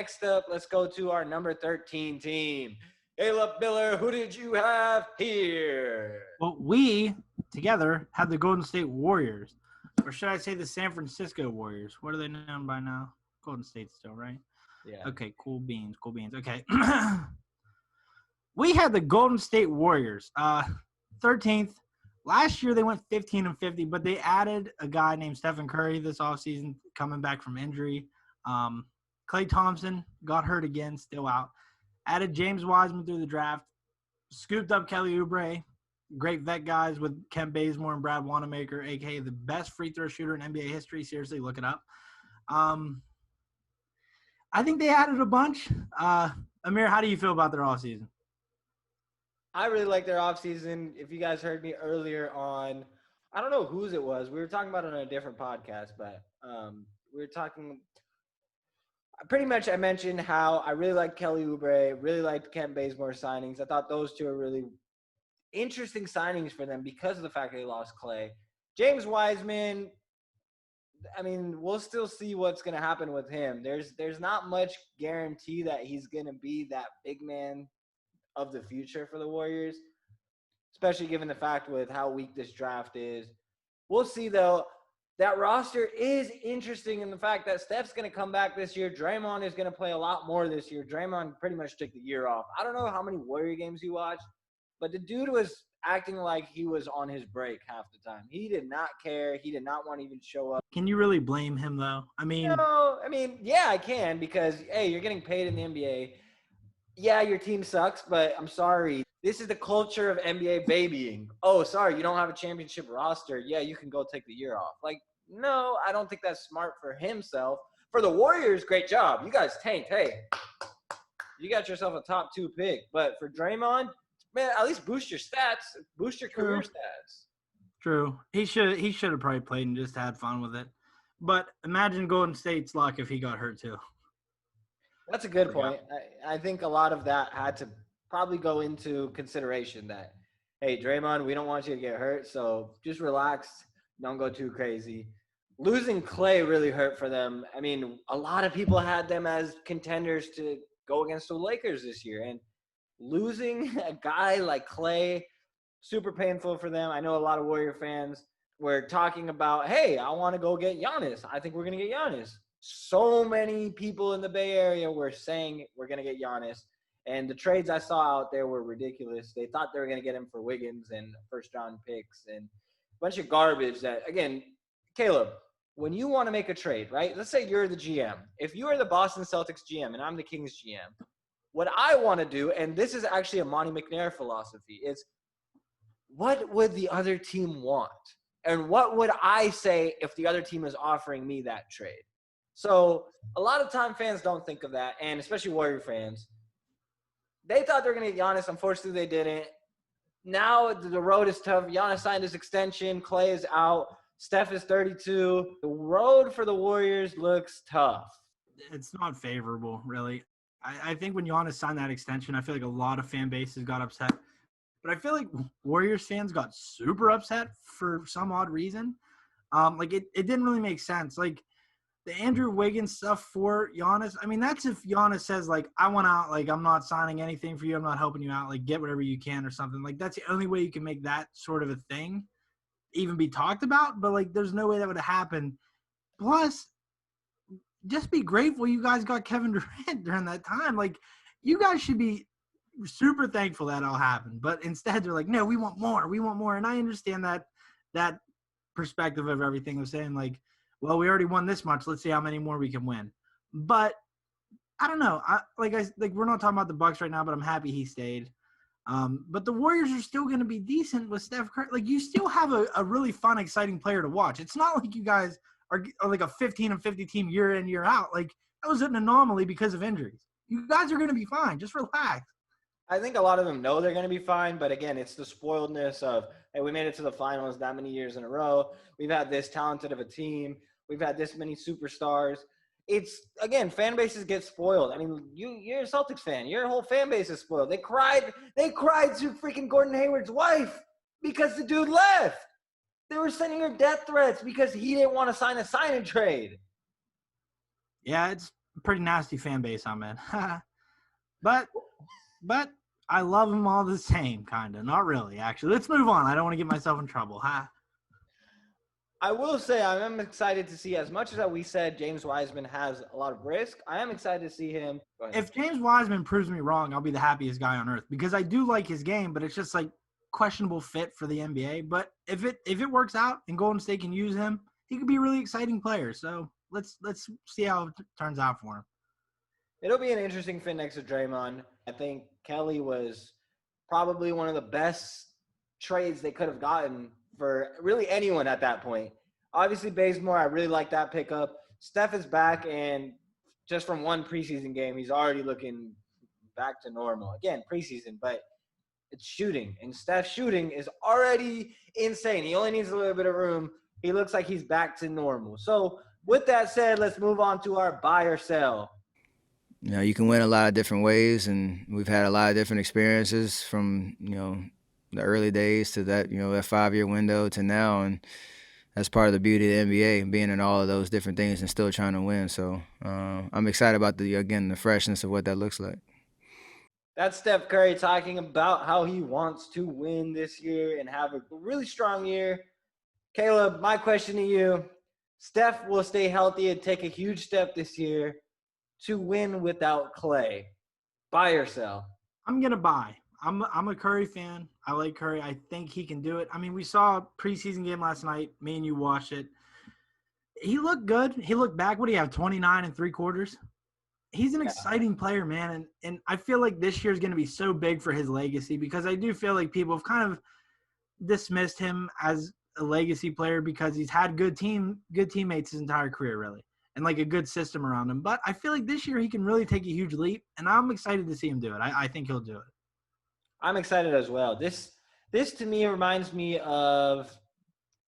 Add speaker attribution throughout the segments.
Speaker 1: Next up, let's go to our number 13 team. Caleb Miller, who did you have here?
Speaker 2: Well, we together had the Golden State Warriors, or should I say the San Francisco Warriors? What are they known by now? Golden State still, right?
Speaker 1: Yeah.
Speaker 2: Okay, cool beans. Okay. We had the Golden State Warriors, 13th. Last year they went 15-50, but they added a guy named Stephen Curry this offseason coming back from injury. Klay Thompson got hurt again, still out. Added James Wiseman through the draft. Scooped up Kelly Oubre. Great vet guys with Kent Bazemore and Brad Wanamaker, a.k.a. the best free throw shooter in NBA history. Seriously, look it up. I think they added a bunch. Amir, how do you feel about their offseason?
Speaker 1: I really like their offseason. If you guys heard me earlier on, I don't know whose it was. We were talking about it on a different podcast, but we were talking pretty much. I mentioned how I really like Kelly Oubre, really liked Kent Bazemore signings. I thought those two are really interesting signings for them because of the fact that they lost Klay. James Wiseman, I mean, we'll still see what's going to happen with him. There's not much guarantee that he's going to be that big man of the future for the Warriors, especially given the fact with how weak this draft is. We'll see, though. That roster is interesting in the fact that Steph's going to come back this year. Draymond is going to play a lot more this year. Draymond pretty much took the year off. I don't know how many Warrior games he watched, but the dude was acting like he was on his break half the time. He did not care. He did not want to even show up.
Speaker 2: Can you really blame him, though?
Speaker 1: Yeah, I can because, hey, you're getting paid in the NBA. Yeah, your team sucks, but I'm sorry. This is the culture of NBA babying. Oh, sorry, you don't have a championship roster. Yeah, you can go take the year off. Like, no, I don't think that's smart for himself. For the Warriors, great job. You guys tanked. Hey, you got yourself a top 2 pick. But for Draymond, man, at least boost your stats. Boost your career stats.
Speaker 2: True. He should have probably played and just had fun with it. But imagine Golden State's luck if he got hurt too.
Speaker 1: That's a good point. I think a lot of that had to probably go into consideration that, hey, Draymond, we don't want you to get hurt, so just relax. Don't go too crazy. Losing Klay really hurt for them. I mean, a lot of people had them as contenders to go against the Lakers this year, and losing a guy like Klay, super painful for them. I know a lot of Warrior fans were talking about, hey, I want to go get Giannis. I think we're going to get Giannis. So many people in the Bay Area were saying we're going to get Giannis. And the trades I saw out there were ridiculous. They thought they were going to get him for Wiggins and first-round picks and a bunch of garbage that, again, Caleb, when you want to make a trade, right? Let's say you're the GM. If you are the Boston Celtics GM and I'm the Kings GM, what I want to do, and this is actually a Monty McNair philosophy, is what would the other team want? And what would I say if the other team is offering me that trade? So a lot of time fans don't think of that, and especially Warrior fans. They thought they were going to get Giannis. Unfortunately, they didn't. Now the road is tough. Giannis signed his extension. Klay is out. Steph is 32. The road for the Warriors looks tough.
Speaker 2: It's not favorable, really. I think when Giannis signed that extension, I feel like a lot of fan bases got upset. But I feel like Warriors fans got super upset for some odd reason. It didn't really make sense. Like, the Andrew Wiggins stuff for Giannis, I mean, that's if Giannis says, like, I want out, like, I'm not signing anything for you, I'm not helping you out, like, get whatever you can or something. Like, that's the only way you can make that sort of a thing even be talked about, but, like, there's no way that would have happened. Plus, just be grateful you guys got Kevin Durant during that time. Like, you guys should be super thankful that all happened. But instead, they're like, no, we want more. And I understand that perspective of everything of saying, like, well, we already won this much. Let's see how many more we can win. But I don't know. We're not talking about the Bucks right now, but I'm happy he stayed. But the Warriors are still going to be decent with Steph Curry. Like, you still have a really fun, exciting player to watch. It's not like you guys are like a 15-50 team year in, year out. Like, that was an anomaly because of injuries. You guys are going to be fine. Just relax.
Speaker 1: I think a lot of them know they're going to be fine, but again, it's the spoiledness of, hey, we made it to the finals that many years in a row. We've had this talented of a team. We've had this many superstars. It's, again, fan bases get spoiled. I mean, you're a Celtics fan. Your whole fan base is spoiled. They cried to freaking Gordon Hayward's wife because the dude left. They were sending her death threats because he didn't want to sign a sign and trade.
Speaker 2: Yeah, it's pretty nasty fan base I'm in. but I love them all the same, kind of. Not really, actually. Let's move on. I don't want to get myself in trouble.
Speaker 1: I will say I am excited to see, as much as we said James Wiseman has a lot of risk, I am excited to see him.
Speaker 2: If James Wiseman proves me wrong, I'll be the happiest guy on earth because I do like his game, but it's just like questionable fit for the NBA. But if it works out and Golden State can use him, he could be a really exciting player. So let's see how it turns out for him.
Speaker 1: It'll be an interesting fit next to Draymond. I think Kelly was probably one of the best trades they could have gotten for really anyone at that point. Obviously, Bazemore, I really like that pickup. Steph is back, and just from one preseason game, he's already looking back to normal. Again, preseason, but it's shooting, and Steph's shooting is already insane. He only needs a little bit of room. He looks like he's back to normal. So with that said, let's move on to our buy or sell.
Speaker 3: You know, you can win a lot of different ways, and we've had a lot of different experiences from, the early days to that, that 5-year window to now. And that's part of the beauty of the NBA, being in all of those different things and still trying to win. So I'm excited about the freshness of what that looks like.
Speaker 1: That's Steph Curry talking about how he wants to win this year and have a really strong year. Caleb, my question to you, Steph will stay healthy and take a huge step this year to win without Clay. Buy or sell?
Speaker 2: I'm going to buy. I'm a Curry fan. I like Curry. I think he can do it. I mean, we saw a preseason game last night. Me and you watched it. He looked good. He looked back. What do you have, 29 3/4? He's an exciting player, man. And I feel like this year is going to be so big for his legacy because I do feel like people have kind of dismissed him as a legacy player because he's had good teammates his entire career, really, and like a good system around him. But I feel like this year he can really take a huge leap, and I'm excited to see him do it. I think he'll do it.
Speaker 1: I'm excited as well. This to me reminds me a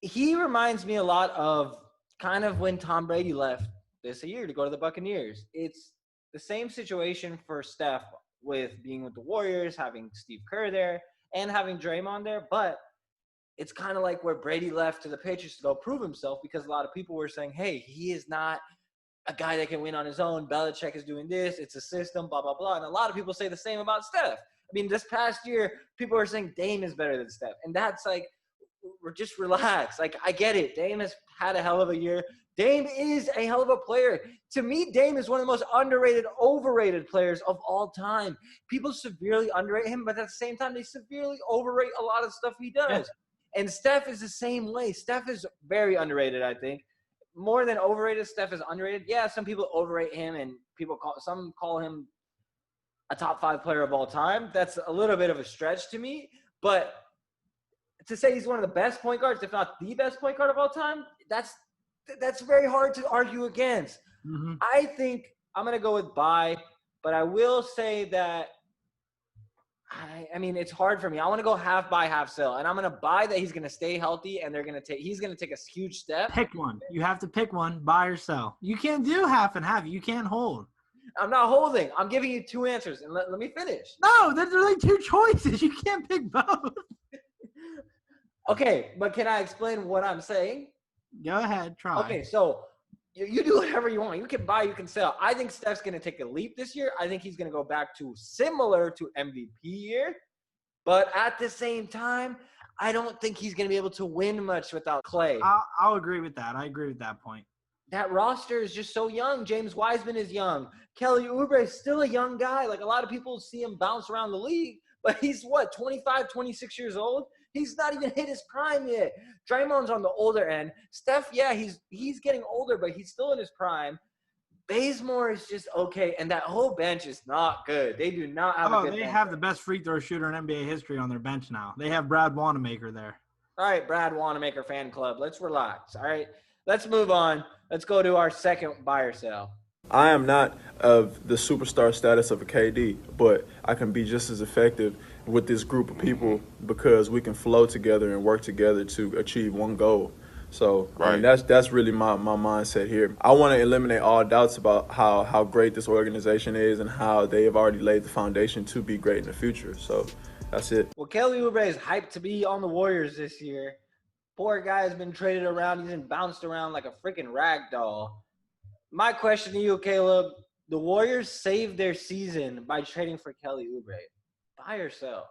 Speaker 1: lot of kind of when Tom Brady left this year to go to the Buccaneers. It's the same situation for Steph with being with the Warriors, having Steve Kerr there, and having Draymond there. But it's kind of like where Brady left to the Patriots to go prove himself because a lot of people were saying, hey, he is not a guy that can win on his own. Belichick is doing this. It's a system, blah, blah, blah. And a lot of people say the same about Steph. I mean, this past year, people are saying Dame is better than Steph. And that's like, we're just relaxed. Like, I get it. Dame has had a hell of a year. Dame is a hell of a player. To me, Dame is one of the most underrated, overrated players of all time. People severely underrate him, but at the same time, they severely overrate a lot of stuff he does. Yeah. And Steph is the same way. Steph is very underrated, I think. More than overrated, Steph is underrated. Yeah, some people overrate him, and some call him a top 5 player of all time. That's a little bit of a stretch to me. But to say he's one of the best point guards, if not the best point guard of all time, that's very hard to argue against. Mm-hmm. I think I'm going to go with buy, but I will say that I mean, it's hard for me. I want to go half buy, half sell, and I'm going to buy that he's going to stay healthy and he's going to take a huge step.
Speaker 2: Pick one. You have to pick one, buy or sell. You can't do half and half. You can't hold.
Speaker 1: I'm not holding. I'm giving you 2 answers, and let me finish.
Speaker 2: No, there's like 2 choices. You can't pick both.
Speaker 1: Okay, but can I explain what I'm saying?
Speaker 2: Go ahead, try.
Speaker 1: Okay, so you do whatever you want. You can buy, you can sell. I think Steph's going to take a leap this year. I think he's going to go back to similar to MVP year. But at the same time, I don't think he's going to be able to win much without Clay.
Speaker 2: I'll agree with that. I agree with that point.
Speaker 1: That roster is just so young. James Wiseman is young. Kelly Oubre is still a young guy. Like, a lot of people see him bounce around the league, but he's 25, 26 years old? He's not even hit his prime yet. Draymond's on the older end. Steph, yeah, he's getting older, but he's still in his prime. Bazemore is just okay, and that whole bench is not good. They do not have a good bench.
Speaker 2: They have the best free throw shooter in NBA history on their bench now. They have Brad Wanamaker there.
Speaker 1: All right, Brad Wanamaker fan club. Let's relax, all right? Let's move on. Let's go to our second buy or sell.
Speaker 4: I am not of the superstar status of a KD, but I can be just as effective with this group of people because we can flow together and work together to achieve one goal. So right. I mean, that's really my mindset here. I want to eliminate all doubts about how great this organization is and how they have already laid the foundation to be great in the future. So that's it.
Speaker 1: Well, Kelly Oubre is hyped to be on the Warriors this year. Poor guy has been traded around. He's been bounced around like a freaking rag doll. My question to you, Caleb, the Warriors saved their season by trading for Kelly Oubre. Buy or sell?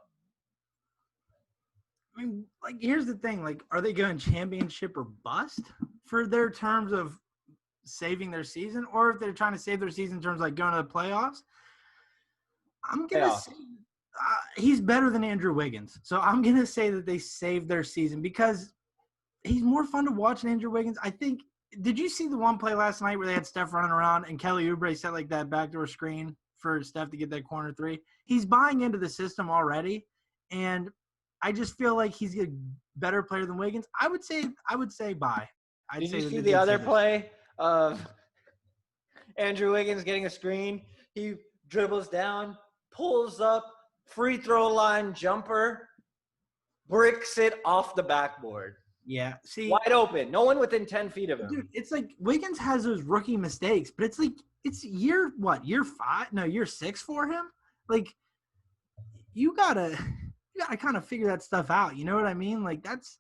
Speaker 2: I mean, like, here's the thing. Like, are they going championship or bust for their terms of saving their season? Or if they're trying to save their season in terms of, like, going to the playoffs? I'm going to say he's better than Andrew Wiggins. So I'm going to say that they saved their season because he's more fun to watch than Andrew Wiggins. I think – did you see the one play last night where they had Steph running around and Kelly Oubre set, like, that backdoor screen for Steph to get that corner three? He's buying into the system already, and – I just feel like he's a better player than Wiggins. I would say buy.
Speaker 1: Did you see the other play of Andrew Wiggins getting a screen? He dribbles down, pulls up, free throw line jumper, bricks it off the backboard.
Speaker 2: Yeah. See,
Speaker 1: wide open. No one within 10 feet of him.
Speaker 2: Dude, it's like Wiggins has those rookie mistakes, but it's like it's year 5? No, year 6 for him. Like you gotta kind of figure that stuff out. You know what I mean? Like that's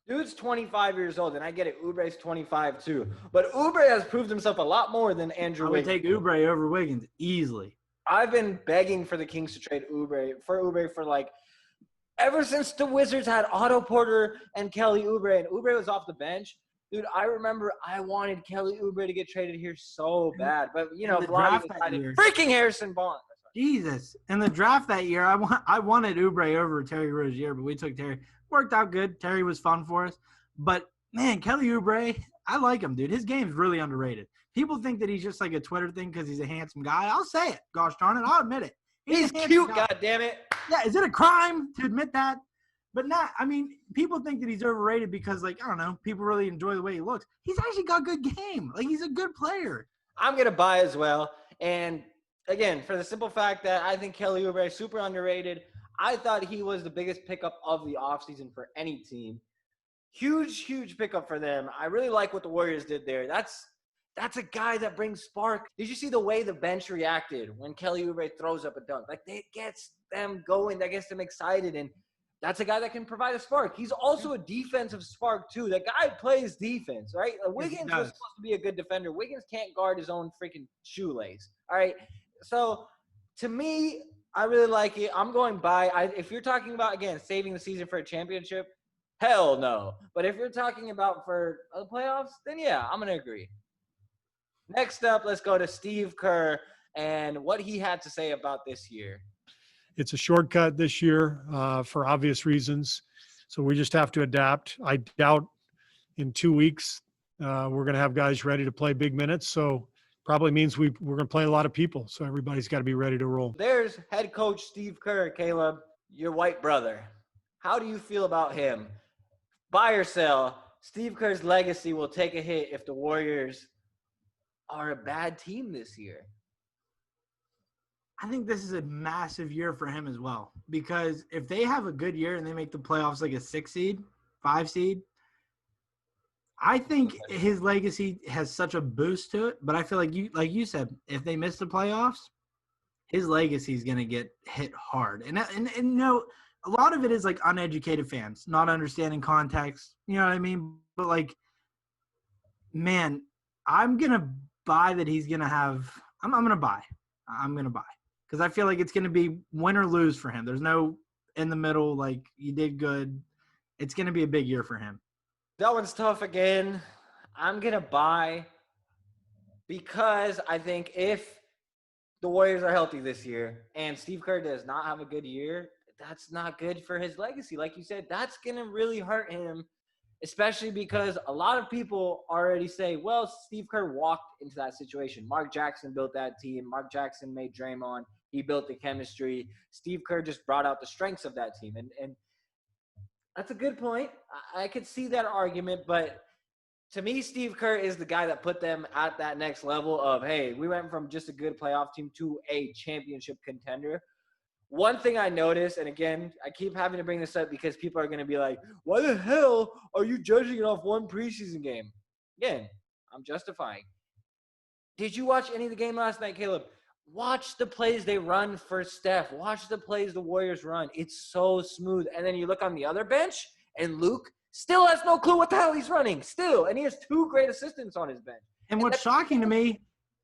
Speaker 1: dude's 25 years old, and I get it. Oubre's 25 too, but Oubre has proved himself a lot more than Andrew.
Speaker 2: I would take Oubre over Wiggins easily.
Speaker 1: I've been begging for the Kings to trade Oubre for like ever since the Wizards had Otto Porter and Kelly Oubre, and Oubre was off the bench. Dude, I remember I wanted Kelly Oubre to get traded here so bad, but you know, Vlade decided freaking Harrison Barnes.
Speaker 2: Jesus. In the draft that year, I wanted Oubre over Terry Rozier, but we took Terry. Worked out good. Terry was fun for us. But, man, Kelly Oubre, I like him, dude. His game's really underrated. People think that he's just like a Twitter thing because he's a handsome guy. I'll say it. Gosh darn it. I'll admit it.
Speaker 1: He's cute, goddammit.
Speaker 2: Yeah, is it a crime to admit that? But not, I mean, people think that he's overrated because, like, I don't know, people really enjoy the way he looks. He's actually got good game. Like, he's a good player.
Speaker 1: I'm going to buy as well. And – again, for the simple fact that I think Kelly Oubre is super underrated. I thought he was the biggest pickup of the offseason for any team. Huge pickup for them. I really like what the Warriors did there. That's a guy that brings spark. Did you see the way the bench reacted when Kelly Oubre throws up a dunk? Like, that gets them going. That gets them excited. And that's a guy that can provide a spark. He's also a defensive spark, too. That guy plays defense, right? Wiggins was supposed to be a good defender. Wiggins can't guard his own freaking shoelace, all right? So, to me, I really like it. I'm going by. If you're talking about, again, saving the season for a championship, hell no. But if you're talking about for the playoffs, then yeah, I'm going to agree. Next up, let's go to Steve Kerr and what he had to say about this year.
Speaker 5: It's a shortcut this year for obvious reasons. So we just have to adapt. I doubt in 2 weeks we're going to have guys ready to play big minutes. So probably means we're going to play a lot of people. So everybody's got to be ready to roll.
Speaker 1: There's head coach Steve Kerr, Caleb, your white brother. How do you feel about him? Buy or sell? Steve Kerr's legacy will take a hit if the Warriors are a bad team this year.
Speaker 2: I think this is a massive year for him as well, because if they have a good year and they make the playoffs like a 6 seed, 5 seed, I think his legacy has such a boost to it. But I feel like you said, if they miss the playoffs, his legacy is going to get hit hard. And you know, a lot of it is like uneducated fans not understanding context. You know what I mean? But like, man, I'm going to buy that he's going to have – I'm going to buy. I'm going to buy. Because I feel like it's going to be win or lose for him. There's no in the middle, like, you did good. It's going to be a big year for him.
Speaker 1: That one's tough again. I'm going to buy because I think if the Warriors are healthy this year and Steve Kerr does not have a good year, that's not good for his legacy. Like you said, that's going to really hurt him, especially because a lot of people already say, well, Steve Kerr walked into that situation. Mark Jackson built that team. Mark Jackson made Draymond. He built the chemistry. Steve Kerr just brought out the strengths of that team. And that's a good point. I could see that argument, but to me, Steve Kerr is the guy that put them at that next level of, hey, we went from just a good playoff team to a championship contender. One thing I noticed, and again, I keep having to bring this up because people are going to be like, why the hell are you judging it off one preseason game? Again, I'm justifying. Did you watch any of the game last night, Caleb? Watch the plays they run for Steph. Watch the plays the Warriors run. It's so smooth. And then you look on the other bench, and Luke still has no clue what the hell he's running. Still. And he has 2 great assistants on his bench.
Speaker 2: And what's shocking to me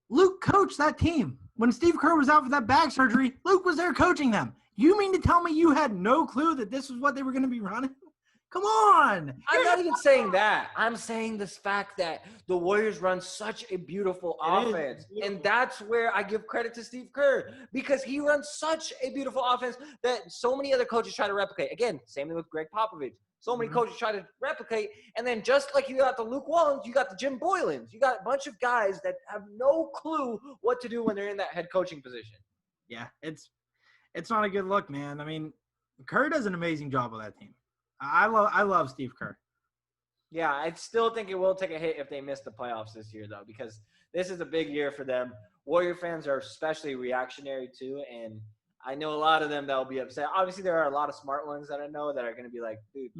Speaker 2: Luke coached that team. When Steve Kerr was out for that back surgery, Luke was there coaching them. You mean to tell me you had no clue that this was what they were going to be running? Come on.
Speaker 1: I'm not even saying that. I'm saying this fact that the Warriors run such a beautiful
Speaker 2: It is
Speaker 1: offense.
Speaker 2: beautiful.
Speaker 1: And that's where I give credit to Steve Kerr because he runs such a beautiful offense that so many other coaches try to replicate. Again, same thing with Greg Popovich. So many coaches try to replicate. And then just like you got the Luke Wallens, you got the Jim Boylans. You got a bunch of guys that have no clue what to do when they're in that head coaching position.
Speaker 2: Yeah, it's not a good look, man. I mean, Kerr does an amazing job with that team. I love Steve Kerr.
Speaker 1: Yeah, I still think it will take a hit if they miss the playoffs this year, though, because this is a big year for them. Warrior fans are especially reactionary, too, and I know a lot of them that will be upset. Obviously, there are a lot of smart ones that I know that are going to be like, dude,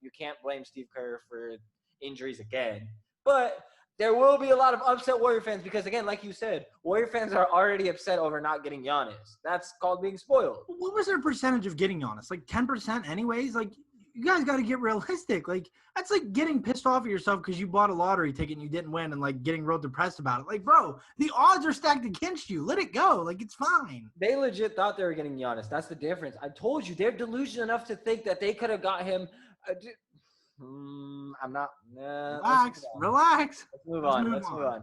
Speaker 1: you can't blame Steve Kerr for injuries again. But there will be a lot of upset Warrior fans because, again, like you said, Warrior fans are already upset over not getting Giannis. That's called being spoiled.
Speaker 2: What was their percentage of getting Giannis? Like 10% anyways? Like, you guys got to get realistic. Like, that's like getting pissed off at yourself because you bought a lottery ticket and you didn't win and, like, getting real depressed about it. Like, bro, the odds are stacked against you. Let it go. Like, it's fine.
Speaker 1: They legit thought they were getting Giannis. That's the difference. I told you, they're delusional enough to think that they could have got him. I'm not. Nah,
Speaker 2: Relax.
Speaker 1: Let's move on.
Speaker 2: Let's move on.